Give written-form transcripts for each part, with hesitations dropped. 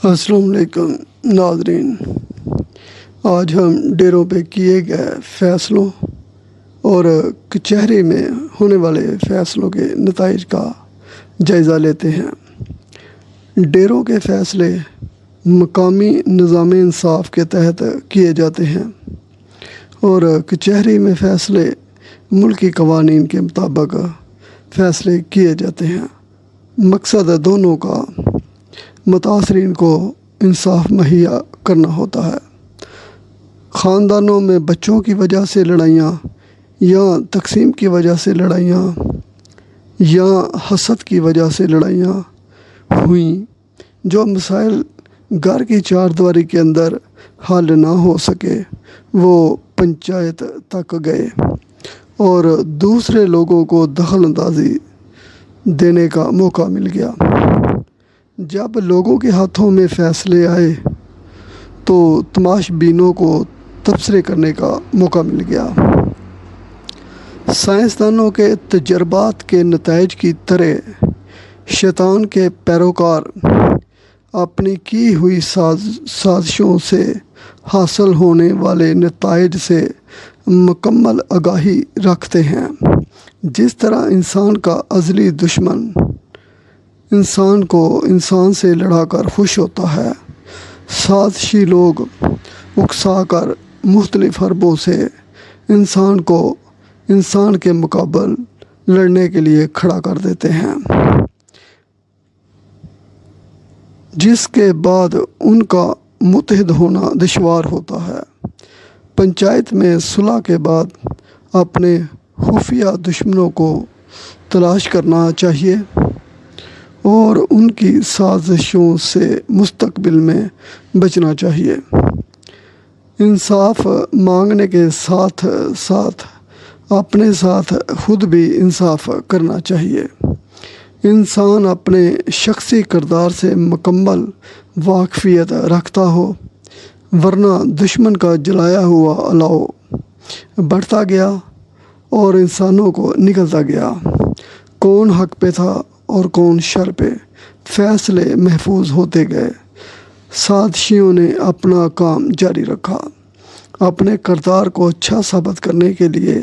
السلام علیکم ناظرین، آج ہم ڈیروں پہ کیے گئے فیصلوں اور کچہری میں ہونے والے فیصلوں کے نتائج کا جائزہ لیتے ہیں۔ ڈیروں کے فیصلے مقامی نظام انصاف کے تحت کیے جاتے ہیں اور کچہری میں فیصلے ملکی قوانین کے مطابق فیصلے کیے جاتے ہیں۔ مقصد دونوں کا متاثرین کو انصاف مہیا کرنا ہوتا ہے۔ خاندانوں میں بچوں کی وجہ سے لڑائیاں یا تقسیم کی وجہ سے لڑائیاں یا حسد کی وجہ سے لڑائیاں ہوئیں، جو مسائل گھر کی چار دیواری کے اندر حل نہ ہو سکے وہ پنچایت تک گئے اور دوسرے لوگوں کو دخل اندازی دینے کا موقع مل گیا۔ جب لوگوں کے ہاتھوں میں فیصلے آئے تو تماش بینوں کو تبصرے کرنے کا موقع مل گیا۔ سائنسدانوں کے تجربات کے نتائج کی طرح شیطان کے پیروکار اپنی کی ہوئی سازشوں سے حاصل ہونے والے نتائج سے مکمل آگاہی رکھتے ہیں۔ جس طرح انسان کا ازلی دشمن انسان کو انسان سے لڑا کر خوش ہوتا ہے، سازشی لوگ اکسا کر مختلف حربوں سے انسان کو انسان کے مقابل لڑنے کے لیے کھڑا کر دیتے ہیں، جس کے بعد ان کا متحد ہونا دشوار ہوتا ہے۔ پنچایت میں صلح کے بعد اپنے خفیہ دشمنوں کو تلاش کرنا چاہیے اور ان کی سازشوں سے مستقبل میں بچنا چاہیے۔ انصاف مانگنے کے ساتھ ساتھ اپنے ساتھ خود بھی انصاف کرنا چاہیے۔ انسان اپنے شخصی کردار سے مکمل واقفیت رکھتا ہو، ورنہ دشمن کا جلایا ہوا الاؤ بڑھتا گیا اور انسانوں کو نگلتا گیا۔ کون حق پہ تھا اور کون شر پہ، فیصلے محفوظ ہوتے گئے۔ سازشیوں نے اپنا کام جاری رکھا، اپنے کردار کو اچھا ثابت کرنے کے لیے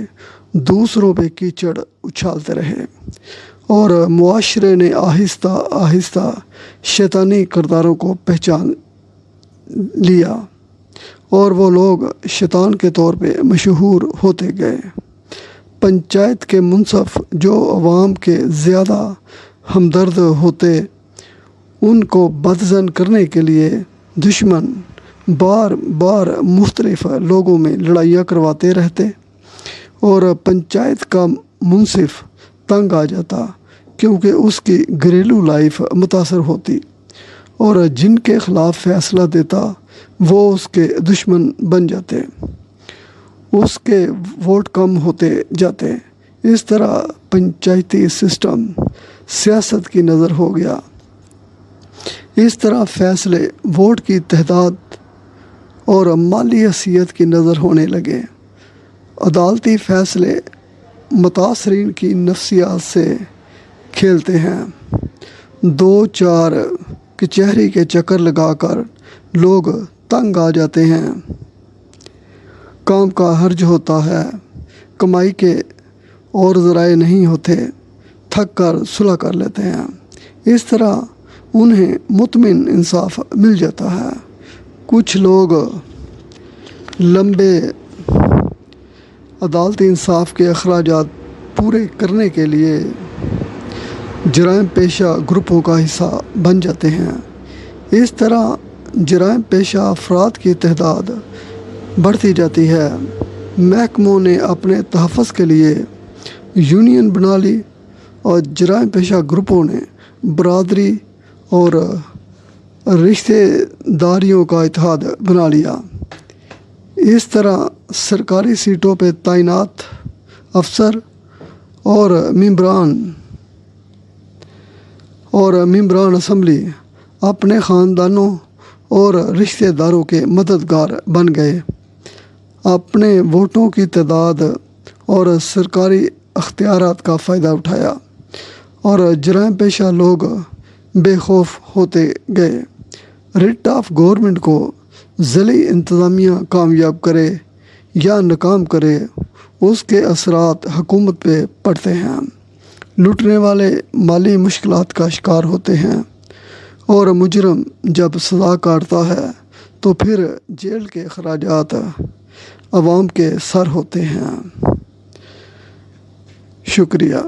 دوسروں پہ کیچڑ اچھالتے رہے اور معاشرے نے آہستہ آہستہ شیطانی کرداروں کو پہچان لیا اور وہ لوگ شیطان کے طور پہ مشہور ہوتے گئے۔ پنچایت کے منصف جو عوام کے زیادہ ہمدرد ہوتے، ان کو بدظن کرنے کے لیے دشمن بار بار مختلف لوگوں میں لڑائیاں کرواتے رہتے اور پنچایت کا منصف تنگ آ جاتا، کیونکہ اس کی گھریلو لائف متاثر ہوتی اور جن کے خلاف فیصلہ دیتا وہ اس کے دشمن بن جاتے، اس کے ووٹ کم ہوتے جاتے۔ اس طرح پنچایتی سسٹم سیاست کی نظر ہو گیا۔ اس طرح فیصلے ووٹ کی تعداد اور مالی حیثیت کی نظر ہونے لگے۔ عدالتی فیصلے متاثرین کی نفسیات سے کھیلتے ہیں۔ دو چار کچہری کے چکر لگا کر لوگ تنگ آ جاتے ہیں، کام کا حرج ہوتا ہے، کمائی کے اور ذرائع نہیں ہوتے، تھک کر صلح کر لیتے ہیں۔ اس طرح انہیں مطمئن انصاف مل جاتا ہے۔ کچھ لوگ لمبے عدالتی انصاف کے اخراجات پورے کرنے کے لیے جرائم پیشہ گروپوں کا حصہ بن جاتے ہیں۔ اس طرح جرائم پیشہ افراد کی تعداد بڑھتی جاتی ہے۔ محکموں نے اپنے تحفظ کے لیے یونین بنا لی اور جرائم پیشہ گروپوں نے برادری اور رشتہ داریوں کا اتحاد بنا لیا۔ اس طرح سرکاری سیٹوں پہ تعینات افسر اور ممبران اسمبلی اپنے خاندانوں اور رشتہ داروں کے مددگار بن گئے۔ اپنے ووٹوں کی تعداد اور سرکاری اختیارات کا فائدہ اٹھایا اور جرائم پیشہ لوگ بے خوف ہوتے گئے۔ ریٹ آف گورنمنٹ کو ضلعی انتظامیہ کامیاب کرے یا ناکام کرے، اس کے اثرات حکومت پہ پڑتے ہیں۔ لوٹنے والے مالی مشکلات کا شکار ہوتے ہیں، اور مجرم جب سزا کاٹتا ہے تو پھر جیل کے اخراجات عوام کے سر ہوتے ہیں۔ شکریہ۔